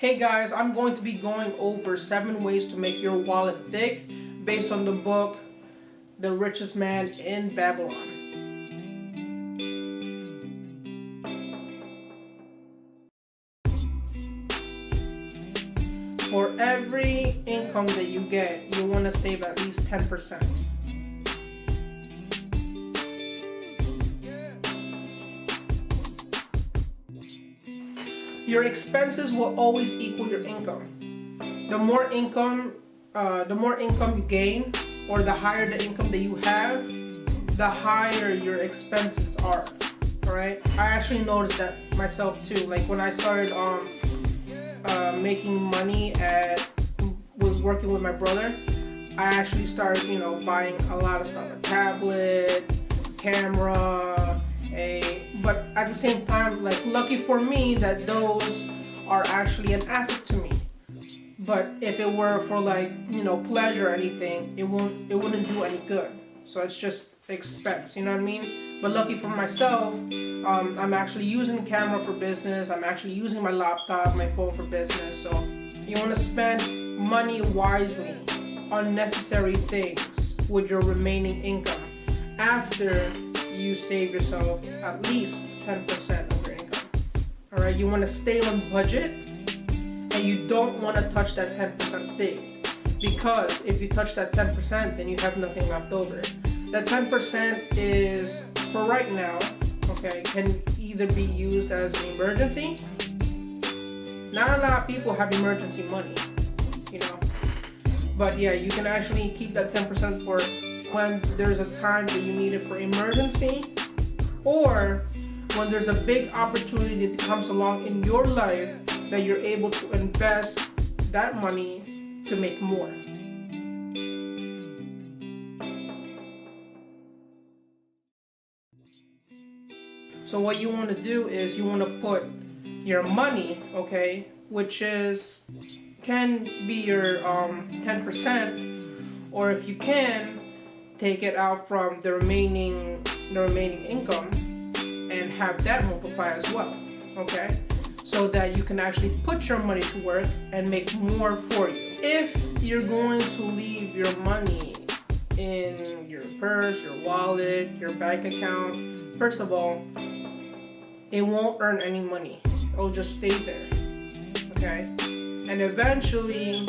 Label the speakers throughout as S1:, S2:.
S1: Hey guys, I'm going to be going over 7 ways to make your wallet thick based on the book The Richest Man in Babylon. For every income that you get, you want to save at least 10%. Your expenses will always equal your income. The more income you gain, or the higher the income that you have, the higher your expenses are. All right. I actually noticed that myself too. Like when I started making money with working with my brother, I actually started, buying a lot of stuff: a tablet, camera, but at the same time, like, lucky for me that those are actually an asset to me. But if it were for pleasure or anything, it wouldn't do any good. So it's just expense, you know what I mean? But lucky for myself, I'm actually using the camera for business. I'm actually using my laptop, my phone for business. So you want to spend money wisely on necessary things with your remaining income after you save yourself at least 10% of your income. All right, you want to stay on budget, and you don't want to touch that 10% saved, because if you touch that 10%, then you have nothing left over. That 10% is, for right now, okay, can either be used as an emergency. Not a lot of people have emergency money, but yeah, you can actually keep that 10% for when there's a time that you need it for emergency, or when there's a big opportunity that comes along in your life that you're able to invest that money to make more. So what you want to do is you want to put your money, okay, which can be your 10%, or if you can, take it out from the remaining income and have that multiply as well, okay? So that you can actually put your money to work and make more for you. If you're going to leave your money in your purse, your wallet, your bank account, first of all, it won't earn any money. It'll just stay there, okay? And eventually,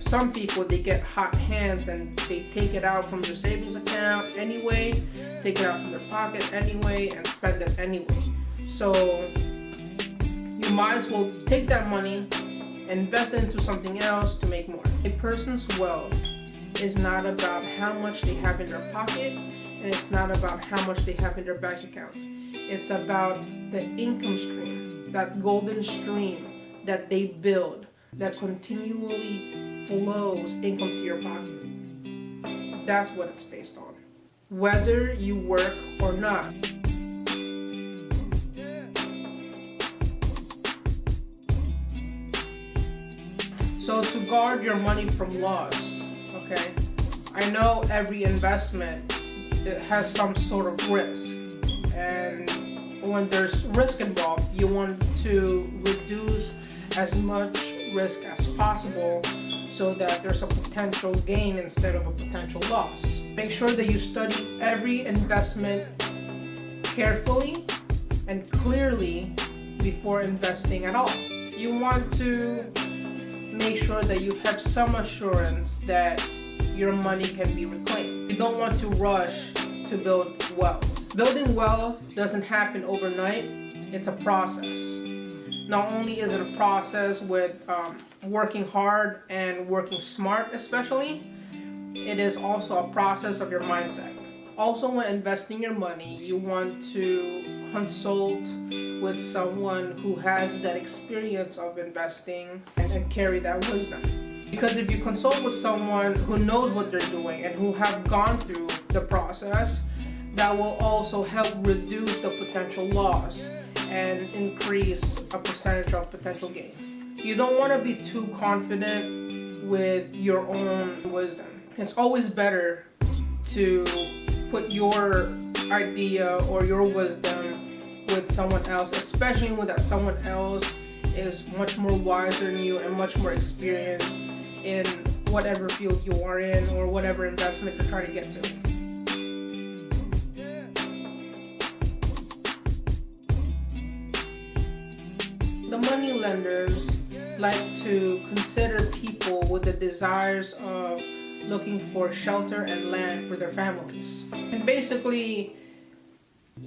S1: some people, they get hot hands and they take it out from their savings account anyway, take it out from their pocket anyway, and spend it anyway. So you might as well take that money, invest it into something else to make more. A person's wealth is not about how much they have in their pocket, and it's not about how much they have in their bank account. It's about the income stream, that golden stream that they build, that continually flows income to your pocket. That's what it's based on, whether you work or not. So to guard your money from loss, okay, I know every investment, it has some sort of risk, and when there's risk involved, you want to reduce as much risk as possible so that there's a potential gain instead of a potential loss. Make sure that you study every investment carefully and clearly before investing at all. You want to make sure that you have some assurance that your money can be reclaimed. You don't want to rush to build wealth. Building wealth doesn't happen overnight. It's a process. Not only is it a process with working hard and working smart especially, it is also a process of your mindset. Also, when investing your money, you want to consult with someone who has that experience of investing and carry that wisdom. Because if you consult with someone who knows what they're doing and who have gone through the process, that will also help reduce the potential loss and increase a percentage of potential gain. You don't want to be too confident with your own wisdom. It's always better to put your idea or your wisdom with someone else, especially when that someone else is much more wiser than you and much more experienced in whatever field you are in or whatever investment you're trying to get to. The money lenders like to consider people with the desires of looking for shelter and land for their families. And basically,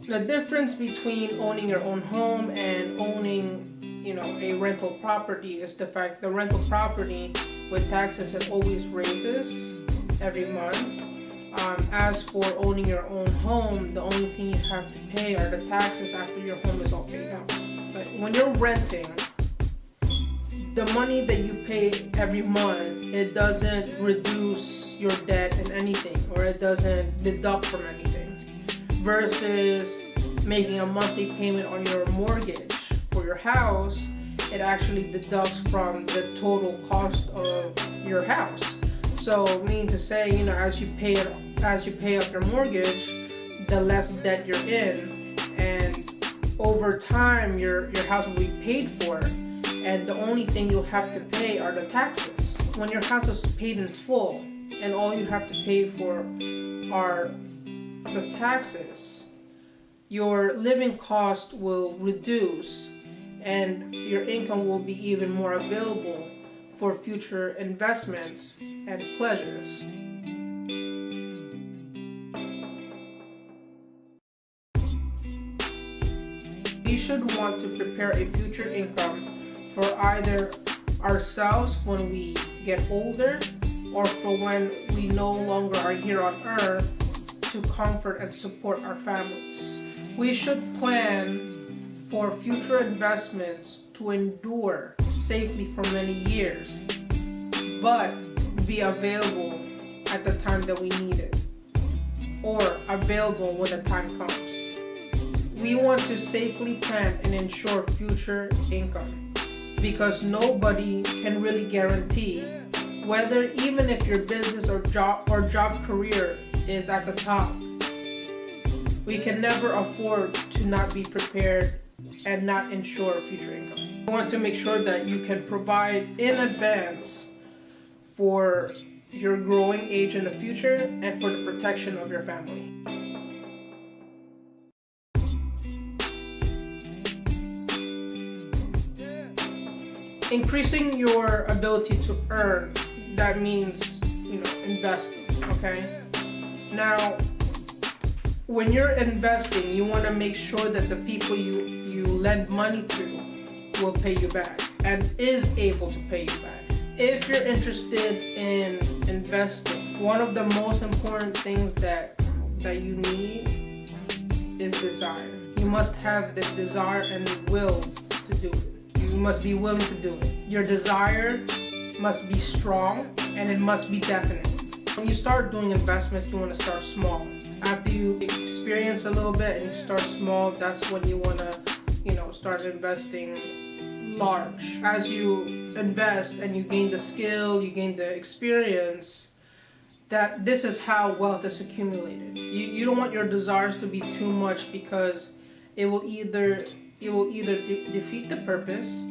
S1: the difference between owning your own home and owning, a rental property is the fact the rental property with taxes, it always raises every month. As for owning your own home, the only thing you have to pay are the taxes after your home is all paid out. But when you're renting, the money that you pay every month, it doesn't reduce your debt in anything, or it doesn't deduct from anything, versus making a monthly payment on your mortgage for your house. It actually deducts from the total cost of your house. So meaning to say, as you pay off your mortgage, the less debt you're in, and over time your house will be paid for, and the only thing you'll have to pay are the taxes. When your house is paid in full and all you have to pay for are the taxes, your living cost will reduce and your income will be even more available for future investments and pleasures. We should want to prepare a future income for either ourselves when we get older, or for when we no longer are here on earth to comfort and support our families. We should plan for future investments to endure safely for many years, but be available at the time that we need it, or available when the time comes. We want to safely plan and ensure future income, because nobody can really guarantee whether, even if your business or job career is at the top, we can never afford to not be prepared and not ensure future income. We want to make sure that you can provide in advance for your growing age in the future and for the protection of your family. Increasing your ability to earn, that means, investing, okay? Now, when you're investing, you want to make sure that the people you lend money to will pay you back and is able to pay you back. If you're interested in investing, one of the most important things that you need is desire. You must have the desire and the will to do it. You must be willing to do it. Your desire must be strong and it must be definite. When you start doing investments, you want to start small. After you experience a little bit and you start small, that's when you want to, start investing large. As you invest and you gain the skill, you gain the experience, that this is how wealth is accumulated. You don't want your desires to be too much, because it will either defeat the purpose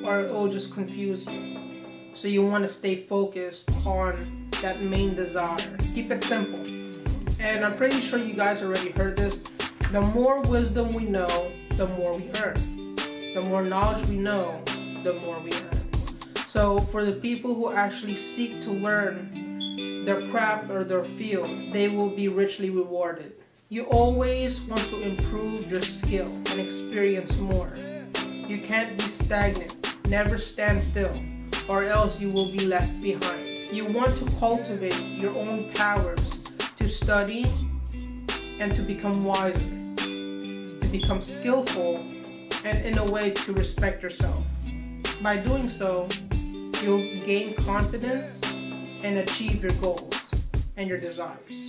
S1: or it will just confuse you. So you want to stay focused on that main desire. Keep it simple. And I'm pretty sure you guys already heard this. The more wisdom we know, the more we earn. The more knowledge we know, the more we earn. So for the people who actually seek to learn their craft or their field, they will be richly rewarded. You always want to improve your skill and experience more. You can't be stagnant. Never stand still, or else you will be left behind. You want to cultivate your own powers to study and to become wiser, to become skillful, and in a way to respect yourself. By doing so, you'll gain confidence and achieve your goals and your desires.